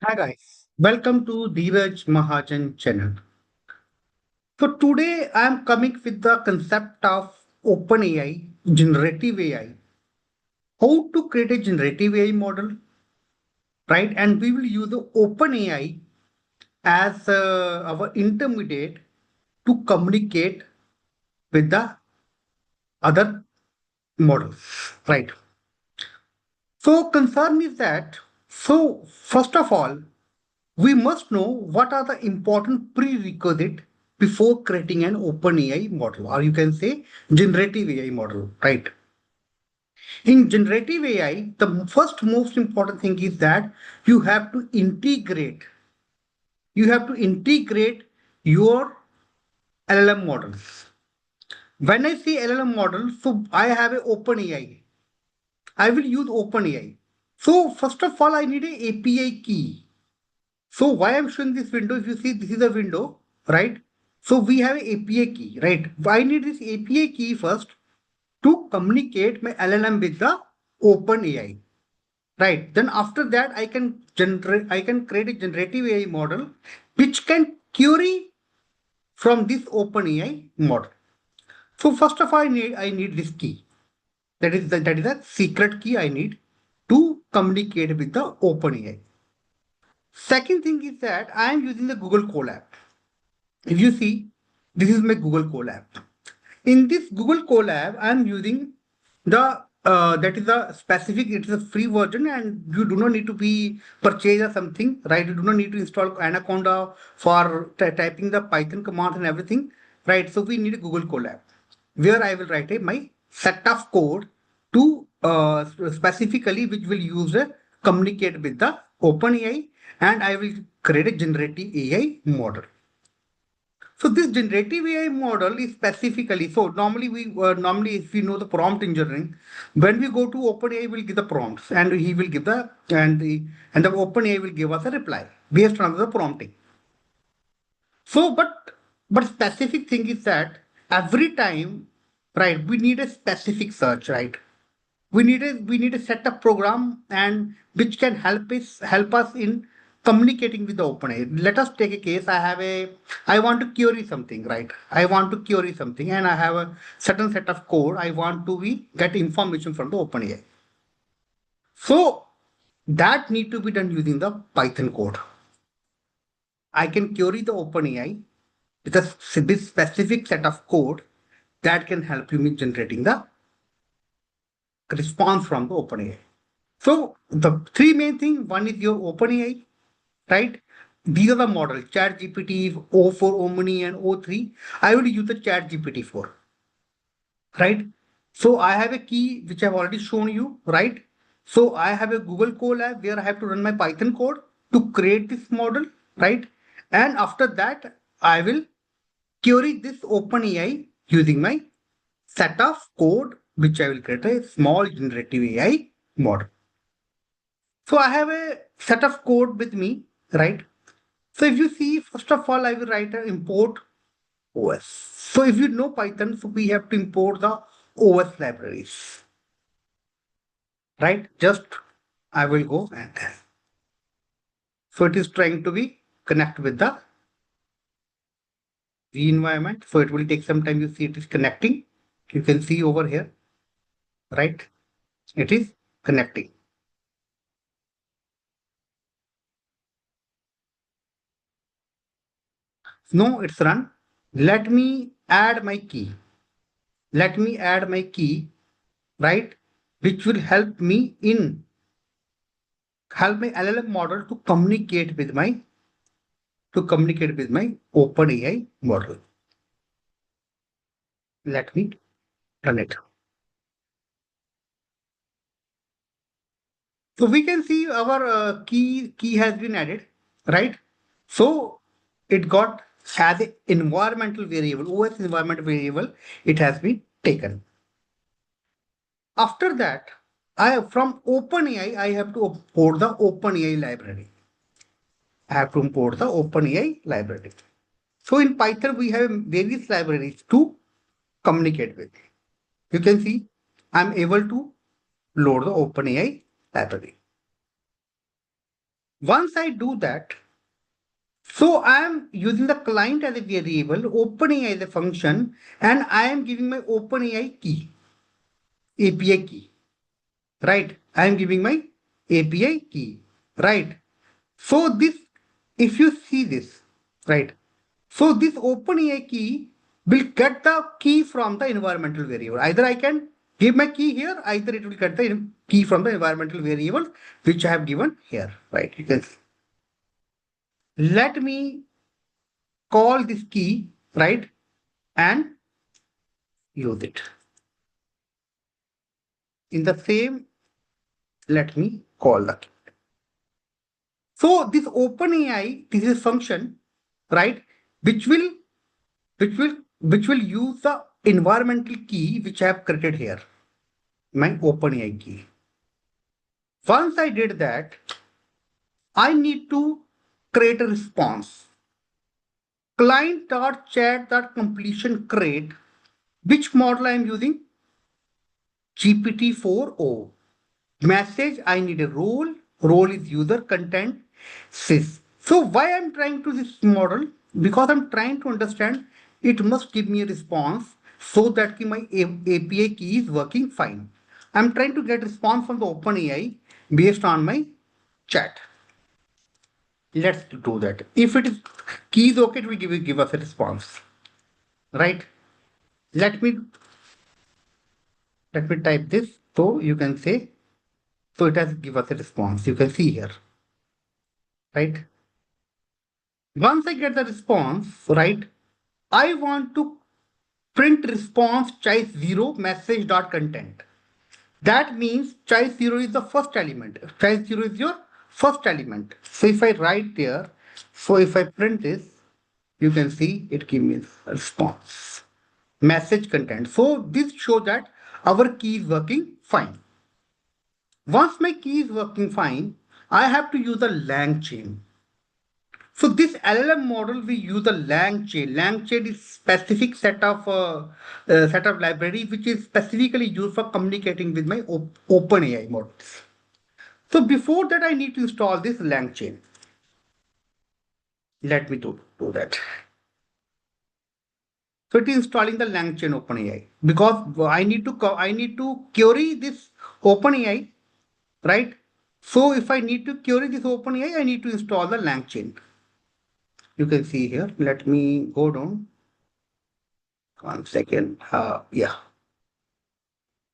Hi guys, welcome to Dheeraj Mahajan channel. So today I am coming with the concept of OpenAI, generative AI. How to create a generative AI model, right? And we will use the OpenAI as our intermediate to communicate with the other models, right? So concern is that, so first of all, we must know what are the important prerequisite before creating an open AI model, or you can say generative AI model, right? In generative AI, the first most important thing is that you have to integrate, you have to integrate your LLM models. When I say LLM model, so I have an open AI. I will use open AI. So first of all, I need a API key. So why I'm showing this window, if you see this is a window, right? So we have an API key, right? I need this API key first to communicate my LLM with the OpenAI, right? Then after that, I can create a generative AI model which can query from this OpenAI model. So first of all, I need this key. That is a secret key I need to communicate with the OpenAI. Second thing is that I am using the Google Colab. If you see, this is my Google Colab. In this Google Colab, I'm using the that is a specific, it is a free version and you do not need to be purchase or something, right? You do not need to install Anaconda for typing the Python commands and everything, right? So we need a Google Colab where I will write my set of code to specifically which will use communicate with the OpenAI and I will create a generative AI model. So this generative AI model is specifically, so normally if we know the prompt engineering, when we go to OpenAI, we'll give the prompts and he will give the OpenAI will give us a reply based on the prompting. So but specific thing is that every time, right, we need a specific search, right? We need a set of program and which can help us in communicating with the OpenAI. Let us take a case. I want to query something, right? I want to query something and I have a certain set of code. I want to be get information from the OpenAI. So that need to be done using the Python code. I can query the OpenAI with a specific set of code that can help you in generating the response from the OpenAI. So the three main thing, one is your OpenAI, right? These are the models, ChatGPT, O4, Omni, and O3. I will use the ChatGPT 4, right? So I have a key which I've already shown you, right? So I have a Google Colab where I have to run my Python code to create this model, right? And after that, I will query this OpenAI using my set of code which I will create a small generative AI model. So I have a set of code with me, right? So if you see, first of all, I will write an import OS. So if you know Python, so we have to import the OS libraries, right? Just I will go and so it is trying to be connect with the V environment. So it will take some time. You see it is connecting. You can see over here, right? It is connecting. No, it's run. Let me add my key. Let me add my key, right? Which will help my LLM model to communicate with my OpenAI model. Let me run it. So we can see our key has been added, right? So it got as an environmental variable, OS environment variable, it has been taken. After that, I from OpenAI, I have to import the OpenAI library. I have to import the OpenAI library. So in Python, we have various libraries to communicate with. You can see I'm able to load the OpenAI library. Once I do that, so I am using the client as a variable, OpenAI as a function, and I am giving my OpenAI key, API key, right? I am giving my API key, right? So this, if you see this, right? So this OpenAI key will get the key from the environmental variable. Either I can give my key here, either it will get the key from the environmental variable, which I have given here, right? You can let me call this key, right? And use it. In the same, let me call the key. So this OpenAI, this is function, right? Which will which will use the environmental key which I have created here, my OpenAI key. Once I did that, I need to create a response. Client.chat.completion create. Which model I am using? GPT-4o. Message, I need a role. Role is user content sys. So why I'm trying to this model? Because I'm trying to understand it must give me a response so that my API key is working fine. I'm trying to get response from the OpenAI based on my chat. Let's do that. If it is key is okay, it will give us a response. Right? Let me type this so you can say, so it has give us a response. You can see here. Right? Once I get the response, right, I want to print response choice 0 message dot content. That means choice 0 is the first element. Choice 0 is your first element. So if I write there, so if I print this, you can see it gives me a response. Message content. So this shows that our key is working fine. Once my key is working fine, I have to use a langChain. So this LLM model, we use a langChain. LangChain is specific set of library which is specifically used for communicating with my OpenAI models. So before that, I need to install this langChain. Let me do that. So it is installing the langChain OpenAI because I need to query this OpenAI, right? So if I need to query this OpenAI, I need to install the langChain. You can see here. Let me go down. 1 second. Yeah.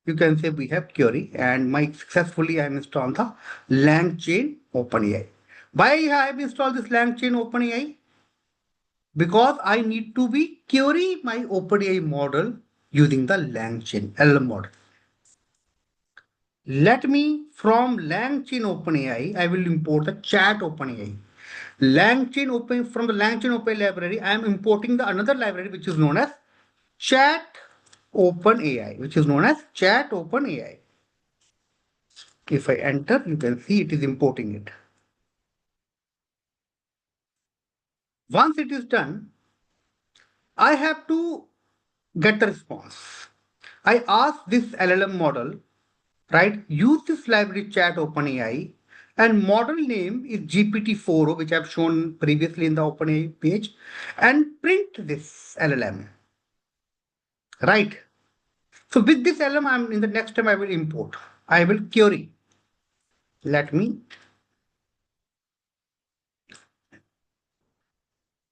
You can say we have query and my successfully I have installed the langChain OpenAI. Why I have installed this langChain OpenAI? Because I need to be query my OpenAI model using the langChain LLM model. Let me from langChain OpenAI, I will import the chat OpenAI. LangChain open from the langChain OpenAI library, I am importing the another library which is known as chat OpenAI, which is known as chat OpenAI. If I enter, you can see it is importing it. Once it is done, I have to get the response. I ask this LLM model, right? Use this library chat OpenAI and model name is GPT-4o, which I've shown previously in the OpenAI page, and print this LLM, right? So with this LLM, I'm in the next time I will import. I will query. Let me,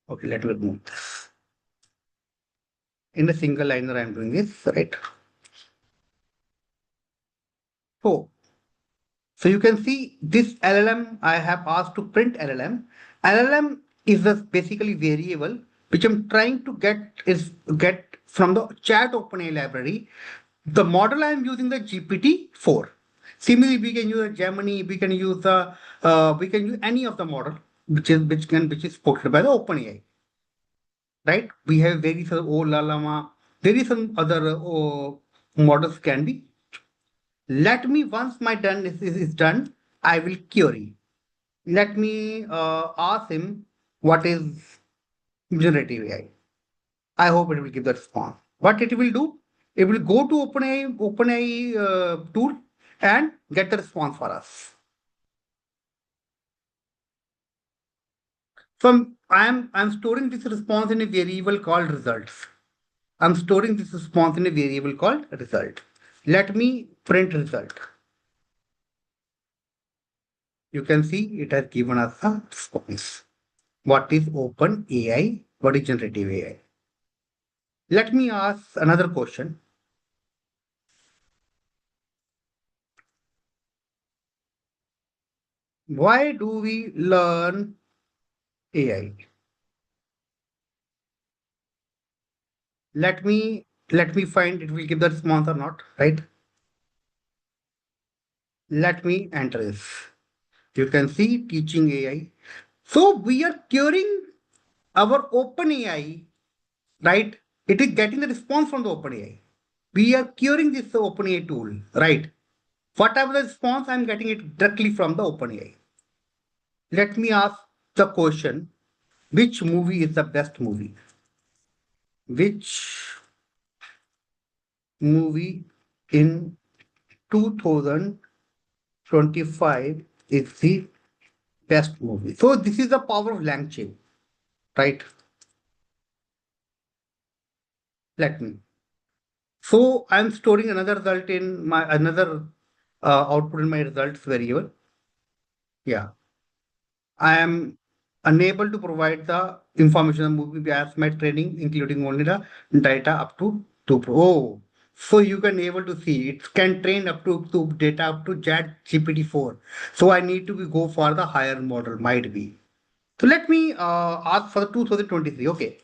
okay, let me remove this. In a single liner, I'm doing this, right? So you can see this LLM, I have asked to print LLM. LLM is a basically variable which I'm trying to get from the chat OpenAI library. The model I am using the GPT-4. Similarly, we can use a Gemini, we can use any of the model which is supported by the OpenAI. Right? We have various Llama, there is some other models can be. Let me, once my done is done, I will query. Let me ask him what is generative AI. I hope it will give the response. What it will do, it will go to OpenAI tool and get the response for us. So I'm storing this response in a variable called results. I'm storing this response in a variable called result. Let me print result. You can see it has given us a response. What is open AI? What is generative AI? Let me ask another question. Why do we learn AI? Let me find it will give the response or not, right? Let me enter this. You can see teaching AI. So we are querying our open AI, right? It is getting the response from the open AI. We are querying this open AI tool, right? Whatever the response, I'm getting it directly from the open AI. Let me ask the question, which movie is the best movie? Which movie in 2025 is the best movie? So this is the power of langChain, right? Let me. So I'm storing another result in my another output in my results variable. Yeah, I am unable to provide the information of the movie as my training, including only the data up to 2 Pro. Oh, so you can able to see it can train up to data up to Chat GPT-4. So I need to go for the higher model, might be. So let me ask for the 2023. Okay.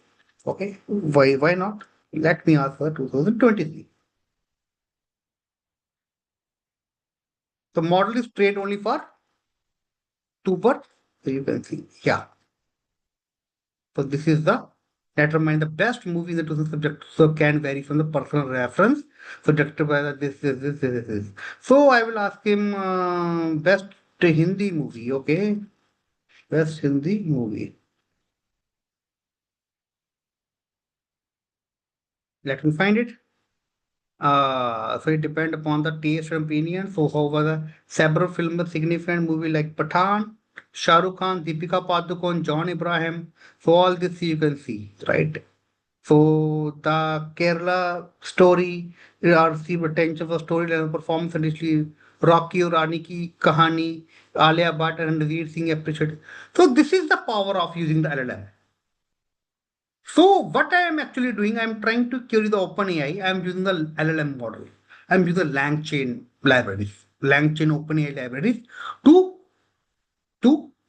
Okay. Why not? Let me ask for 2023. The model is trained only for 2 per. So you can see. Yeah. So this is the determine the best movie in the chosen subject. So can vary from the personal reference. So directed by this. So I will ask him best Hindi movie. Okay, best Hindi movie. Let me find it. So it depends upon the taste and opinion. So however, the several films significant movie like Pathan, Shah Rukh Khan, Deepika Padukone, John Ibrahim. So all this you can see, right? So the Kerala story received attention for storyline and performance, and actually Rocky or Rani ki kahani, Alia Bhatt and Ranveer Singh appreciated. So this is the power of using the LLM. So what I am actually doing, I am trying to query the OpenAI. I am using the LLM model. I am using the langChain libraries, langChain OpenAI libraries to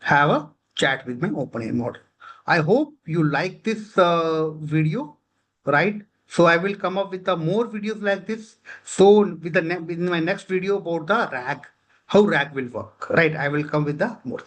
have a chat with my OpenAI model. I hope you like this video, right? So I will come up with more videos like this. So with my next video about the RAG, how RAG will work, right? I will come with the more.